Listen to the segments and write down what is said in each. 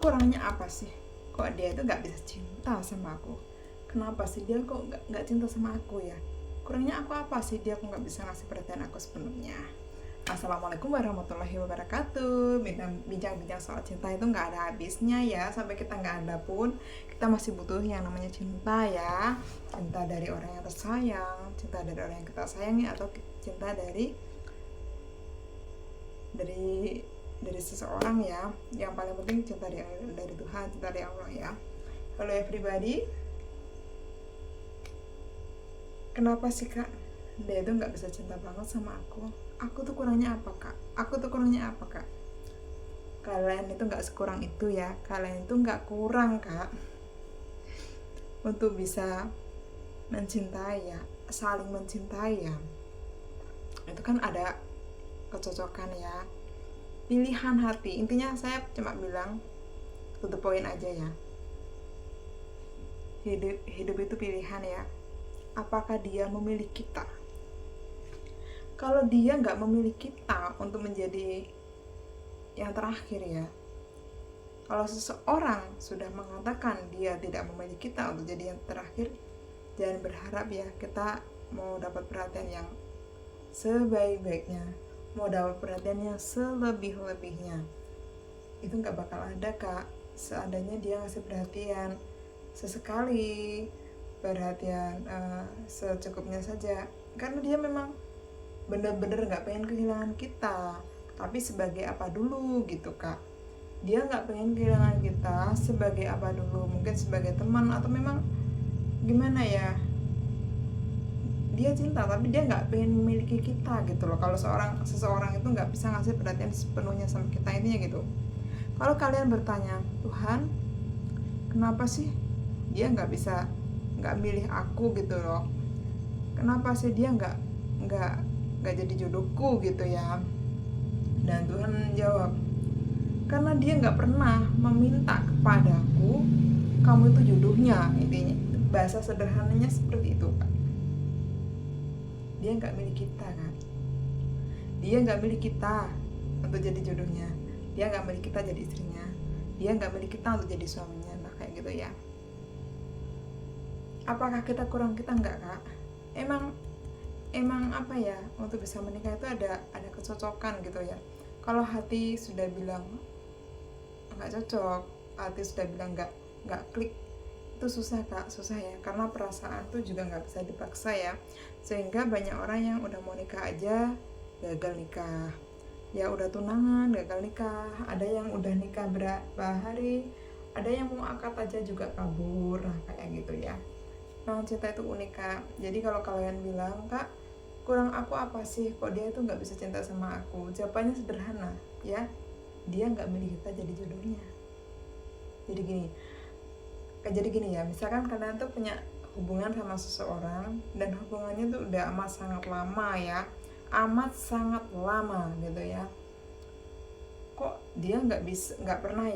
kurangnya apa sih kok dia itu nggak bisa cinta sama aku? Kenapa sih dia kok nggak cinta sama aku ya? Kurangnya aku apa sih dia kok nggak bisa ngasih perhatian aku sepenuhnya? Assalamualaikum warahmatullahi wabarakatuh. Bincang-bincang soal cinta itu nggak ada habisnya ya. Sampai kita nggak ada pun, kita masih butuh yang namanya cinta ya. Cinta dari orang yang tersayang, cinta dari orang yang kita sayangi, atau cinta dari seseorang ya. Yang paling penting cinta dari Tuhan, cinta dari Allah ya. Halo everybody. Kenapa sih kak dia itu nggak bisa cinta banget sama aku tuh kurangnya apa kak? Kalian itu nggak sekurang itu ya, kalian itu nggak kurang kak untuk bisa mencintai ya, saling mencintai ya. Itu kan ada kecocokan ya, pilihan hati. Intinya saya cuma bilang to the point aja ya, hidup itu pilihan ya. Apakah dia memilih kita? Kalau dia nggak memilih kita untuk menjadi yang terakhir ya, kalau seseorang sudah mengatakan dia tidak memilih kita untuk jadi yang terakhir, jangan berharap ya kita mau dapat perhatian yang sebaik-baiknya, mau dapat perhatian yang selebih-lebihnya. Itu nggak bakal ada kak. Seandainya dia ngasih perhatian sesekali, perhatian secukupnya saja, karena dia memang bener-bener nggak pengen kehilangan kita. Tapi sebagai apa dulu gitu kak, dia nggak pengen kehilangan kita sebagai apa dulu, mungkin sebagai teman, atau memang gimana ya, dia cinta tapi dia nggak pengen memiliki kita gitu loh. Kalau seseorang itu nggak bisa ngasih perhatian sepenuhnya sama kita, intinya gitu. Kalau kalian bertanya, Tuhan kenapa sih dia nggak milih aku gitu loh, kenapa sih dia nggak jadi jodohku gitu ya. Dan Tuhan jawab, karena dia nggak pernah meminta kepadaku kamu itu jodohnya. Intinya bahasa sederhananya seperti itu kak. Dia nggak milih kita kan, dia nggak milih kita untuk jadi jodohnya, dia nggak milih kita jadi istrinya, dia nggak milih kita untuk jadi suaminya. Nah kayak gitu ya. Apakah kita kurang? Kita enggak kak. Emang apa ya, untuk bisa menikah itu ada kecocokan gitu ya. Kalau hati sudah bilang nggak cocok, hati sudah bilang nggak klik, itu susah kak, susah ya, karena perasaan tuh juga nggak bisa dipaksa ya. Sehingga banyak orang yang udah mau nikah aja gagal nikah ya, udah tunangan gagal nikah, ada yang udah nikah berapa hari, ada yang mau akad aja juga kabur. Nah kayak gitu ya. Memang cinta itu unik kak. Jadi kalau kalian bilang kak kurang aku apa sih kok dia itu nggak bisa cinta sama aku, jawabannya sederhana ya, dia nggak milih kita jadi jodohnya. Jadi gini ya, misalkan kalian tuh punya hubungan sama seseorang dan hubungannya tuh udah amat sangat lama ya, amat sangat lama gitu ya. Kok dia nggak pernah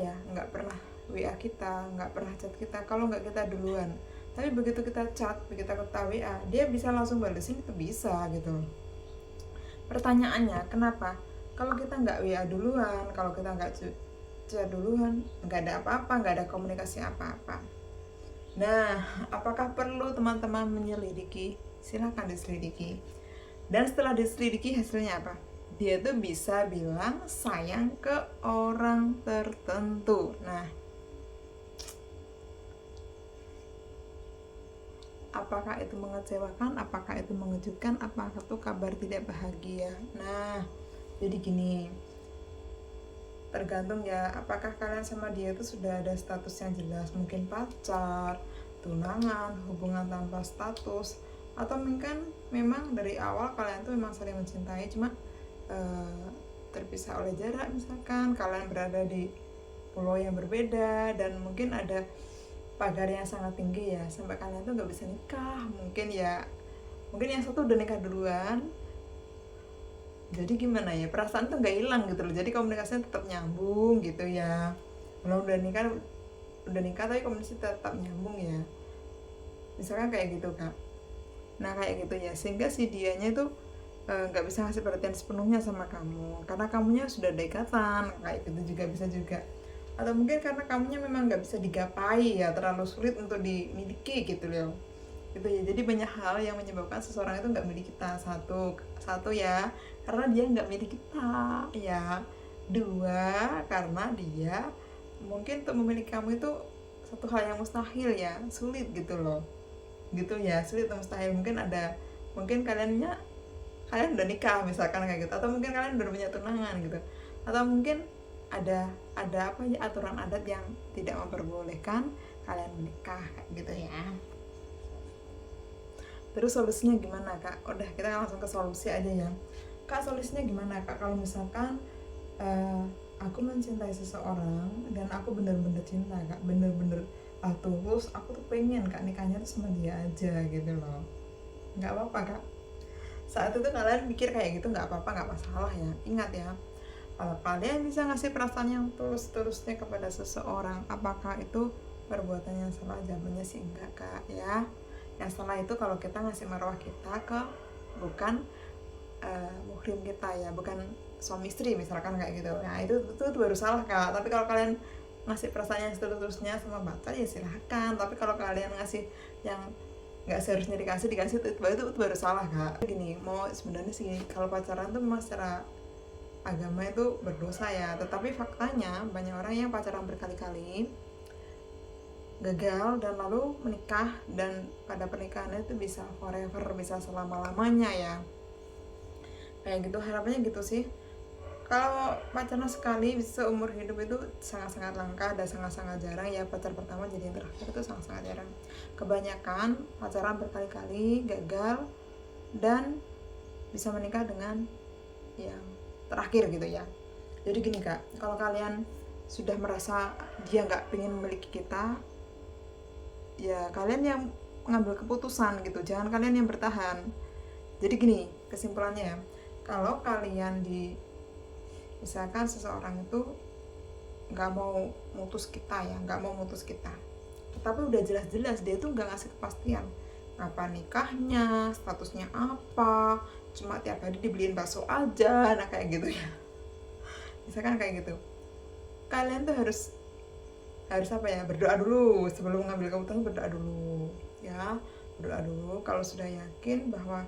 WA kita, nggak pernah chat kita kalau nggak kita duluan. Tapi begitu kita chat, begitu kita WA, dia bisa langsung balesin, itu bisa gitu. Pertanyaannya kenapa? Kalau kita nggak WA duluan, kalau kita nggak chat duluan, nggak ada apa-apa, nggak ada komunikasi apa-apa. Nah, apakah perlu teman-teman menyelidiki? Silakan diselidiki. Dan setelah diselidiki hasilnya apa? Dia tuh bisa bilang sayang ke orang tertentu. Nah, apakah itu mengecewakan? Apakah itu mengejutkan? Apakah itu kabar tidak bahagia? Nah, jadi gini, tergantung ya, apakah kalian sama dia itu sudah ada status yang jelas, mungkin pacar, tunangan, hubungan tanpa status, atau mungkin memang dari awal kalian tuh memang saling mencintai, cuma terpisah oleh jarak. Misalkan kalian berada di pulau yang berbeda dan mungkin ada pagar yang sangat tinggi ya, sampai kalian tuh nggak bisa nikah. Mungkin yang satu udah nikah duluan, jadi gimana ya, perasaan tuh nggak hilang gitu loh, jadi komunikasinya tetap nyambung gitu ya. Kalau udah nikah tapi komunikasi tetap nyambung ya, misalkan kayak gitu kak. Nah kayak gitu ya, sehingga si dianya itu nggak bisa ngasih perhatian sepenuhnya sama kamu karena kamunya sudah ada ikatan, kayak gitu juga bisa juga. atau mungkin karena kamunya memang nggak bisa digapai ya, terlalu sulit untuk dimiliki gitu loh, gitu ya. Jadi banyak hal yang menyebabkan seseorang itu nggak milik kita. Satu satu ya, karena dia nggak milik kita ya. Dua, karena dia mungkin untuk memiliki kamu itu satu hal yang mustahil ya, sulit gitu loh, gitu ya, sulit atau mustahil. Mungkin kalian udah nikah misalkan kayak gitu, atau mungkin kalian udah punya tunangan gitu, atau mungkin ada apa ya, aturan adat yang tidak memperbolehkan kalian menikah kayak gitu ya. Terus solusinya gimana kak? Udah, kita langsung ke solusi aja ya kak. Solusinya gimana kak kalau misalkan aku mencintai seseorang dan aku bener-bener cinta kak, bener-bener tulus, aku tuh pengen kak nikahnya tuh sama dia aja gitu loh. Nggak apa-apa kak, saat itu kalian mikir kayak gitu, nggak apa-apa, nggak masalah ya. Ingat ya, kalau kalian bisa ngasih perasaan yang tulus-tulusnya kepada seseorang, apakah itu perbuatan yang salah? Jawabannya sih enggak kak ya. Yang salah itu kalau kita ngasih marwah kita ke bukan muhrim kita ya, bukan suami istri misalkan kayak gitu. Nah itu baru salah kak. Tapi kalau kalian ngasih perasaan yang tulus-tulusnya sama pacar ya silahkan. Tapi kalau kalian ngasih yang nggak seharusnya dikasih itu baru salah kak. Gini, mau sebenarnya sih kalau pacaran tuh memang secara agama itu berdosa ya, tetapi faktanya banyak orang yang pacaran berkali-kali gagal dan lalu menikah, dan pada pernikahannya itu bisa forever, bisa selama-lamanya ya, kayak gitu. Harapannya gitu sih. Kalau pacaran sekali seumur hidup itu sangat-sangat langka dan sangat-sangat jarang ya. Pacar pertama jadi yang terakhir itu sangat-sangat jarang. Kebanyakan pacaran berkali-kali gagal dan bisa menikah dengan yang terakhir gitu ya. Jadi gini kak, kalau kalian sudah merasa dia nggak pengen memiliki kita, ya kalian yang mengambil keputusan gitu, jangan kalian yang bertahan. Jadi gini kesimpulannya ya, kalau kalian misalkan seseorang itu nggak mau mutus kita ya, nggak mau mutus kita, tapi udah jelas-jelas dia tuh nggak ngasih kepastian kapan nikahnya, statusnya apa, cuma tiap hari dibeliin bakso aja, nah kayak gitu ya. Misalkan kayak gitu, kalian tuh harus apa ya, berdoa dulu sebelum mengambil keputusan. Berdoa dulu ya, berdoa dulu. Kalau sudah yakin bahwa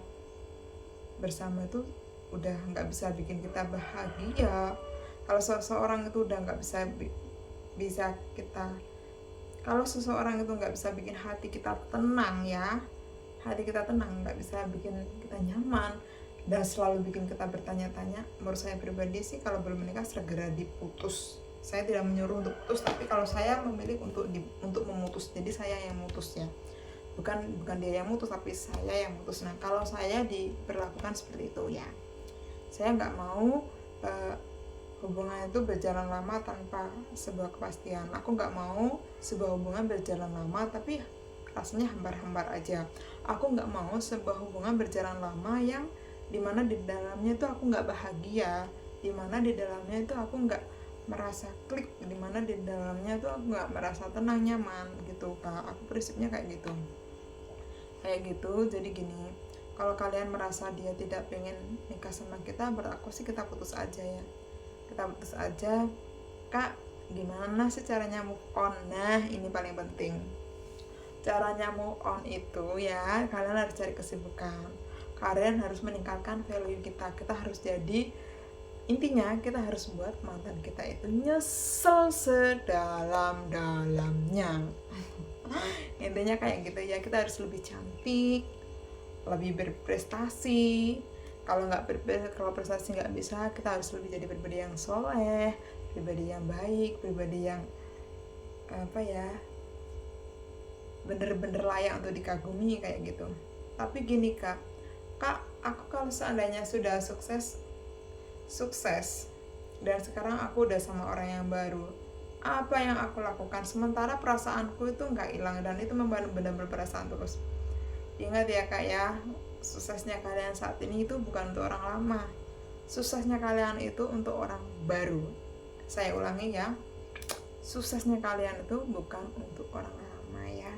bersama itu udah nggak bisa bikin kita bahagia, kalau seseorang itu udah nggak bisa kita, kalau seseorang itu nggak bisa bikin hati kita tenang ya, hati kita tenang, nggak bisa bikin kita nyaman dan selalu bikin kita bertanya-tanya, menurut saya pribadi sih kalau belum menikah segera diputus. Saya tidak menyuruh untuk putus, tapi kalau saya memilih untuk memutus, jadi saya yang mutus ya, bukan dia yang mutus tapi saya yang mutus. Nah kalau saya diperlakukan seperti itu ya, saya nggak mau hubungan itu berjalan lama tanpa sebuah kepastian. Aku nggak mau sebuah hubungan berjalan lama tapi rasanya hambar-hambar aja. Aku nggak mau sebuah hubungan berjalan lama yang dimana di dalamnya itu aku nggak bahagia, dimana di dalamnya itu aku nggak merasa klik, dimana di dalamnya itu aku nggak merasa tenang, nyaman gitu kak. Aku prinsipnya kayak gitu. Jadi gini, kalau kalian merasa dia tidak pengen nikah sama kita, berarti sih kita putus aja ya, kita putus aja kak. Gimana sih caranya move on? Nah ini paling penting, caranya move on itu ya, kalian harus cari kesibukan, kalian harus meningkatkan value kita harus jadi, intinya kita harus buat mantan kita itu nyesel sedalam-dalamnya. Intinya kayak gitu ya, kita harus lebih cantik, lebih berprestasi. Kalau prestasi nggak bisa, kita harus lebih jadi pribadi yang soleh, pribadi yang baik, pribadi yang apa ya, bener-bener layak untuk dikagumi kayak gitu. Tapi gini kak, aku kalau seandainya sudah sukses dan sekarang aku udah sama orang yang baru, apa yang aku lakukan? Sementara perasaanku itu nggak hilang dan itu benar-benar perasaan terus. Ingat ya kak ya, suksesnya kalian saat ini itu bukan untuk orang lama, suksesnya kalian itu untuk orang baru. Saya ulangi ya, suksesnya kalian itu bukan untuk orang lama ya,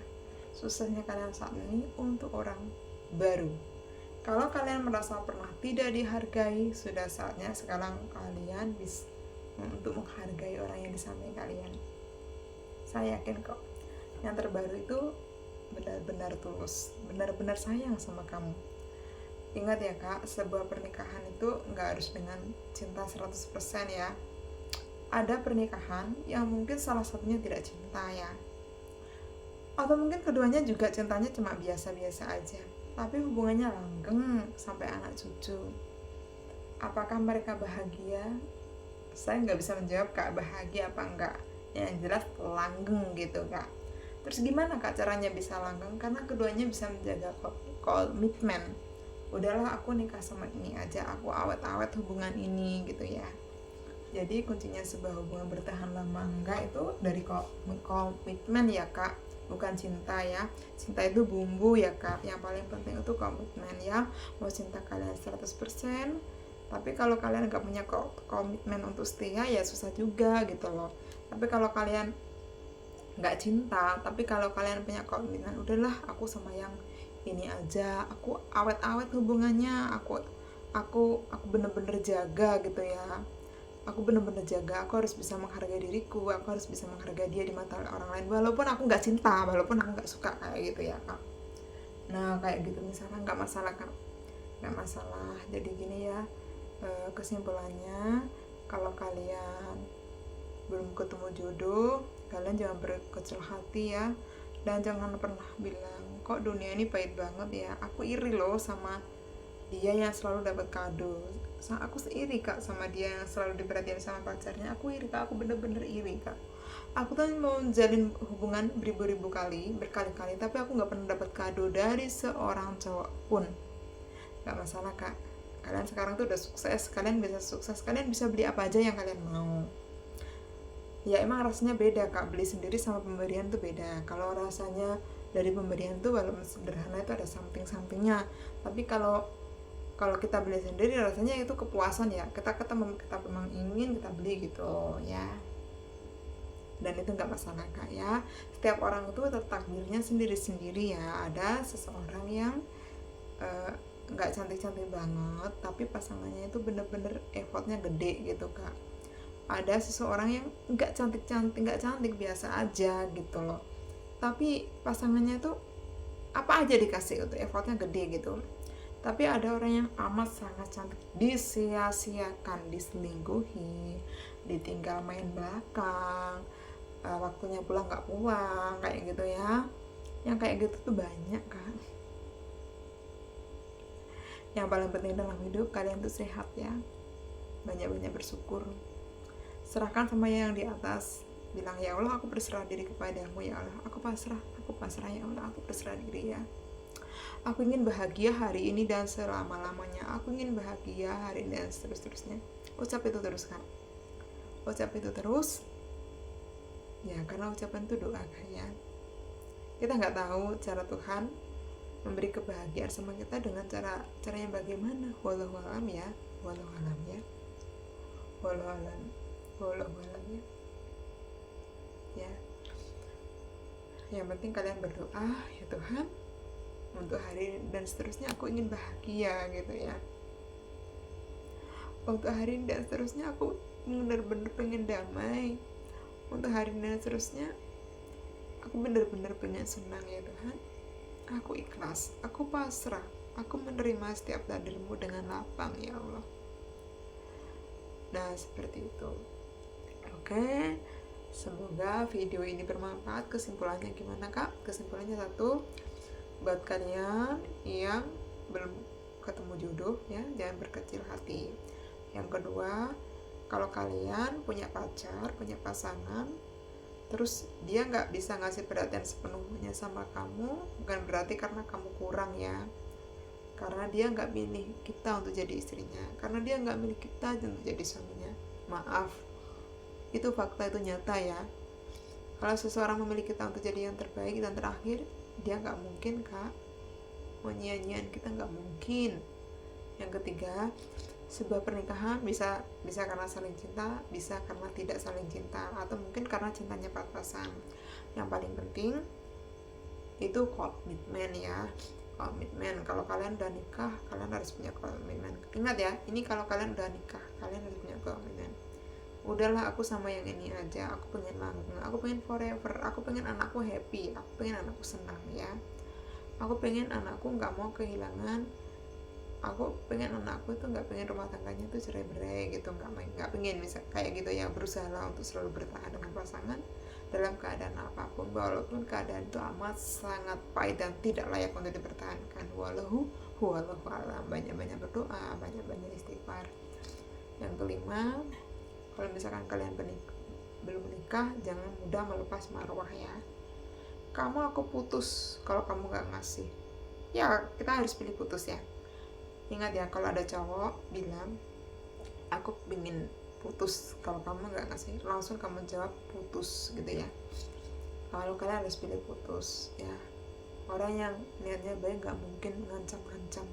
suksesnya kalian saat ini untuk orang baru. Kalau kalian merasa pernah tidak dihargai, sudah saatnya sekarang kalian untuk menghargai orang yang di samping kalian. Saya yakin kok yang terbaru itu benar-benar tulus, benar-benar sayang sama kamu. Ingat ya kak, sebuah pernikahan itu nggak harus dengan cinta 100% ya. Ada pernikahan yang mungkin salah satunya tidak cinta ya, atau mungkin keduanya juga cintanya cuma biasa-biasa aja, tapi hubungannya langgeng sampai anak cucu. Apakah mereka bahagia? Saya nggak bisa menjawab kak bahagia apa enggak, yang jelas langgeng gitu kak. Terus gimana kak caranya bisa langgeng? Karena keduanya bisa menjaga komitmen. Udahlah aku nikah sama ini aja, aku awet-awet hubungan ini gitu ya. Jadi kuncinya sebuah hubungan bertahan lama enggak itu dari komitmen ya kak, bukan cinta ya. Cinta itu bumbu ya kak, yang paling penting itu komitmen ya. Mau cinta kalian 100%, tapi kalau kalian nggak punya komitmen untuk setia ya susah juga gitu loh. Tapi kalau kalian nggak cinta, tapi kalau kalian punya komitmen, udahlah aku sama yang ini aja, aku awet-awet hubungannya, aku bener-bener jaga gitu ya. Aku bener-bener jaga, aku harus bisa menghargai diriku, aku harus bisa menghargai dia di mata orang lain, walaupun aku nggak cinta, walaupun aku nggak suka, kayak gitu ya kak. Nah kayak gitu misalnya nggak masalah kak, nggak masalah. Jadi gini ya, kesimpulannya kalau kalian belum ketemu jodoh, kalian jangan berkecil hati ya, dan jangan pernah bilang kok dunia ini pahit banget ya, aku iri loh sama dia yang selalu dapat kado. Aku iri kak sama dia yang selalu diperhatiin sama pacarnya, aku iri kak, aku bener-bener iri kak. Aku tuh mau menjalin hubungan beribu-ribu kali, berkali-kali, tapi aku nggak pernah dapat kado dari seorang cowok pun. Nggak masalah kak, kalian sekarang tuh udah sukses, kalian bisa sukses, kalian bisa beli apa aja yang kalian mau. Ya emang rasanya beda kak, beli sendiri sama pemberian tuh beda. Kalau rasanya dari pemberian tuh walaupun sederhana itu ada something-somethingnya, tapi kalau kita beli sendiri rasanya itu kepuasan ya, kita memang ingin kita beli gitu ya. Dan itu nggak masalah kak ya, setiap orang itu takdirnya sendiri-sendiri ya. Ada seseorang yang nggak cantik-cantik banget tapi pasangannya itu bener-bener effortnya gede gitu kak. Ada seseorang yang nggak cantik biasa aja gitu loh, tapi pasangannya tuh apa aja dikasih itu effortnya gede gitu. Tapi ada orang yang amat sangat cantik disia-siakan, diselingkuhi, ditinggal main belakang, waktunya pulang nggak pulang, kayak gitu ya. Yang kayak gitu tuh banyak kan. Yang paling penting dalam hidup kalian tuh sehat ya, banyak-banyak bersyukur, serahkan sama yang di atas. Bilang ya Allah aku berserah diri kepadamu ya Allah, aku pasrah ya Allah, aku berserah diri ya. Aku ingin bahagia hari ini dan selama-lamanya. Aku ingin bahagia hari ini dan seterusnya. Ucap itu terus kan. Ucap itu terus. Ya karena ucapan itu doa kan ya. Kita nggak tahu cara Tuhan memberi kebahagiaan sama kita dengan cara yang bagaimana. Wallahu alam ya. Wallahu alam ya. Wallahu alam. Wallahu alam ya. Ya. Yang penting kalian berdoa ya Tuhan, untuk hari ini dan seterusnya aku ingin bahagia gitu ya. Untuk hari ini dan seterusnya aku bener-bener pengen damai. Untuk hari ini dan seterusnya aku bener-bener pengen senang ya Tuhan. Aku ikhlas, aku pasrah, aku menerima setiap takdirmu dengan lapang ya Allah. Nah seperti itu. Oke, semoga video ini bermanfaat. Kesimpulannya gimana kak? Kesimpulannya satu, buat kalian yang belum ketemu jodoh ya, jangan berkecil hati. Yang kedua, kalau kalian punya pacar, punya pasangan, terus dia nggak bisa ngasih perhatian sepenuhnya sama kamu, bukan berarti karena kamu kurang ya, karena dia nggak milih kita untuk jadi istrinya, karena dia nggak milih kita untuk jadi suaminya. Maaf, itu fakta, itu nyata ya. Kalau seseorang memilih kita untuk jadi yang terbaik dan terakhir, dia nggak mungkin kak mau nyanyian kita, nggak mungkin. Yang ketiga, sebuah pernikahan bisa karena saling cinta, bisa karena tidak saling cinta, atau mungkin karena cintanya pas-pasan. Yang paling penting itu komitmen ya, komitmen. Kalau kalian udah nikah, kalian harus punya komitmen. Ingat ya, ini kalau kalian udah nikah, kalian harus punya komitmen. udahlah aku sama yang ini aja, aku pengen langgeng, aku pengen forever, aku pengen anakku happy, aku pengen anakku senang ya, aku pengen anakku nggak mau kehilangan, aku pengen anakku itu nggak pengen rumah tangganya tuh cerai-berai gitu, nggak pengen bisa kayak gitu ya, berusaha untuk selalu bertahan dengan pasangan dalam keadaan apapun, walaupun keadaan itu amat sangat pahit dan tidak layak untuk dipertahankan. Wallahu alam. Banyak-banyak berdoa, banyak-banyak istighfar. Yang kelima, kalau misalkan kalian belum menikah, jangan mudah melepas marwah ya. Kamu aku putus kalau kamu nggak ngasih, ya kita harus pilih putus ya. Ingat ya, kalau ada cowok bilang aku ingin putus kalau kamu nggak ngasih, langsung kamu jawab putus gitu ya. Kalau kalian harus pilih putus ya. Orang yang niatnya baik nggak mungkin ngancam-ngancam,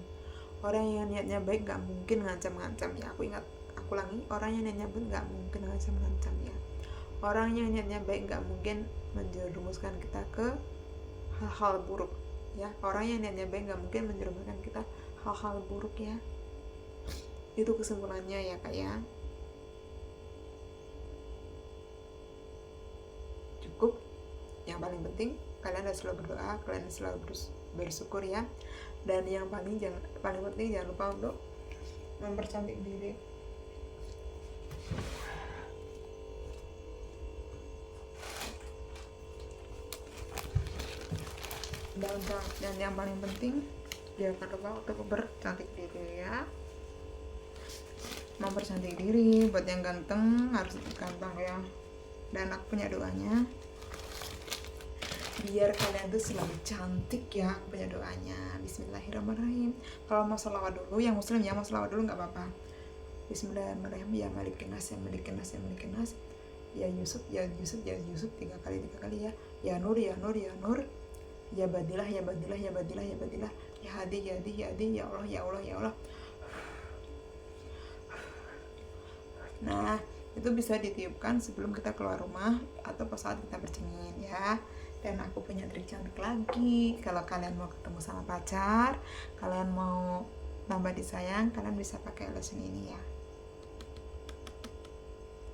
orang yang niatnya baik nggak mungkin ngancam-ngancam ya. Aku ulangi, orang yang niatnya baik nggak mungkin ngancam-ngancam ya. Orang yang niatnya baik nggak mungkin menjerumuskan kita ke hal-hal buruk ya. Orang yang niatnya baik nggak mungkin menjerumuskan kita hal-hal buruk ya. Itu kesimpulannya ya kak ya. Cukup. Yang paling penting kalian harus selalu berdoa, kalian harus selalu bersyukur ya. Dan yang paling penting jangan lupa untuk mempercantik diri. Dan yang paling penting jangan lupa untuk bercantik diri ya. Mempercantik diri buat yang ganteng harus gampang ya. Dan aku punya doanya biar kalian tuh selalu cantik ya. Aku punya doanya. Bismillahirrahmanirrahim. Kalau mau sholawat dulu, yang muslim ya mau sholawat dulu nggak apa-apa. Bismillahirrahmanirrahim. Ya malikin nas, ya malikin nas, ya malikin nas, ya Yusuf, ya Yusuf, ya Yusuf, 3 kali ya. Ya Nur, ya Nur, ya Nur, ya Badilah, ya Badilah, ya Badilah, ya Badilah, ya Hadi, ya Hadi, ya Hadi, ya Allah, ya Allah, ya Allah. Nah, itu bisa ditiupkan sebelum kita keluar rumah atau pas saat kita bercermin ya. Dan aku punya trik cantik lagi. Kalau kalian mau ketemu sama pacar, kalian mau nambah disayang, kalian bisa pakai lotion ini ya.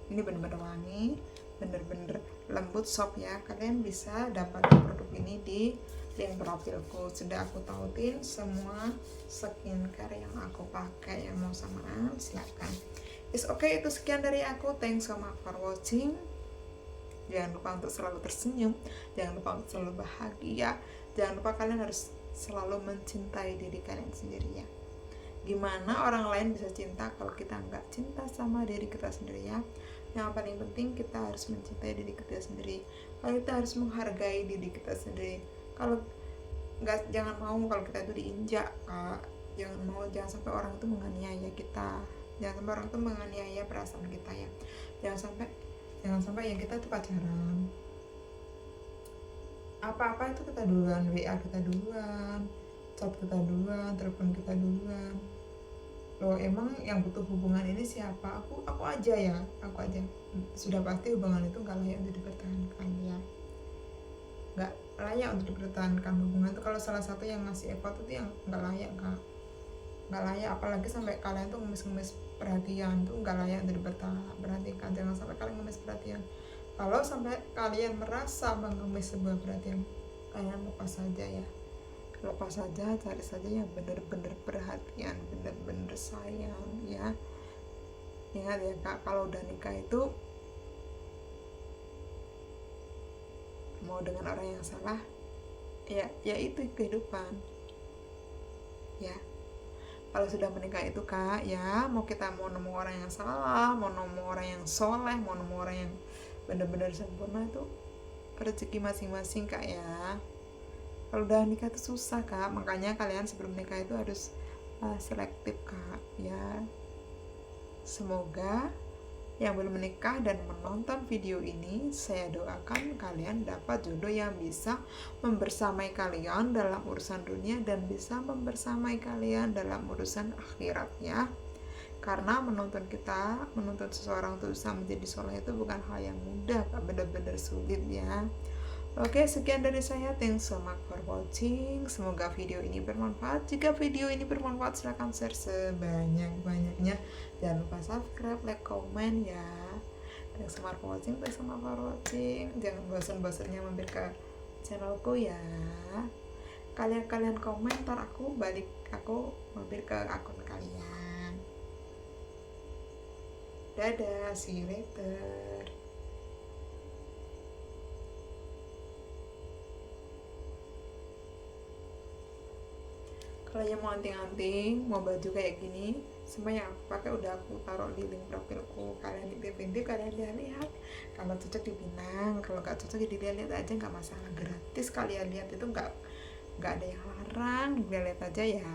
Ini bener-bener wangi, bener-bener lembut, soft ya. Kalian bisa dapat produk ini di link profilku. Sudah aku tautin semua skincare yang aku pakai. Yang mau samaan silakan. It's okay, itu sekian dari aku. Thanks so much for watching. Jangan lupa untuk selalu tersenyum, jangan lupa untuk selalu bahagia, jangan lupa kalian harus selalu mencintai diri kalian sendiri ya. Gimana orang lain bisa cinta kalau kita nggak cinta sama diri kita sendiri ya. Yang paling penting kita harus mencintai diri kita sendiri. Kalau kita harus menghargai diri kita sendiri. Kalau nggak, jangan mau kalau kita itu diinjak kak. Jangan sampai orang itu menganiaya kita. Jangan sampai orang itu menganiaya perasaan kita ya. Jangan sampai yang kita tuh pacaran, apa-apa itu kita duluan, WA kita duluan, chat kita duluan, telepon kita duluan. Loh, emang yang butuh hubungan ini siapa? Aku aja ya, aku aja. Sudah pasti hubungan itu gak layak untuk dipertahankan ya. Gak layak untuk dipertahankan hubungan itu kalau salah satu yang ngasih effort itu yang gak layak kak. Gak layak, apalagi sampai kalian tuh ngemis-ngemis perhatian tuh gak layak untuk diperhatikan. Jangan sampai kalian ngemis perhatian. Kalau sampai kalian merasa mengemis sebuah perhatian, kalian lepas saja ya. Lepas saja, cari saja yang bener-bener perhatian, bener-bener sayang ya. Ingat ya kak, kalau udah nikah itu mau dengan orang yang salah ya itu kehidupan ya. Kalau sudah menikah itu kak ya, mau nemu orang yang salah, mau nemu orang yang soleh, mau nemu orang yang benar-benar sempurna, itu rezeki masing-masing kak ya. Kalau udah nikah itu susah kak, makanya kalian sebelum nikah itu harus selektif kak ya. Semoga yang belum menikah dan menonton video ini, saya doakan kalian dapat jodoh yang bisa membersamai kalian dalam urusan dunia dan bisa membersamai kalian dalam urusan akhirat ya. Karena menuntun seseorang untuk bisa menjadi soleh itu bukan hal yang mudah, benar-benar sulit ya. Oke, sekian dari saya. Thanks so much for watching. Semoga video ini bermanfaat. Jika video ini bermanfaat, silahkan share sebanyak-banyaknya. Jangan lupa subscribe, like, komen ya. Yang smart watching tuh smart watching, jangan bosan-bosannya mampir ke channelku ya. Kalian komentar, aku mampir ke akun kalian. Dadah, see you later. Kalau yang mau anting-anting, mau baju kayak gini, semua yang aku pakai udah aku taruh di link profilku. Kalian intip-intip, kalian lihat-lihat. Kalau cocok dipinang, kalau nggak cocok ya dilihat-lihat aja, nggak masalah. Gratis kalian lihat itu, nggak ada yang larang, lihat aja ya.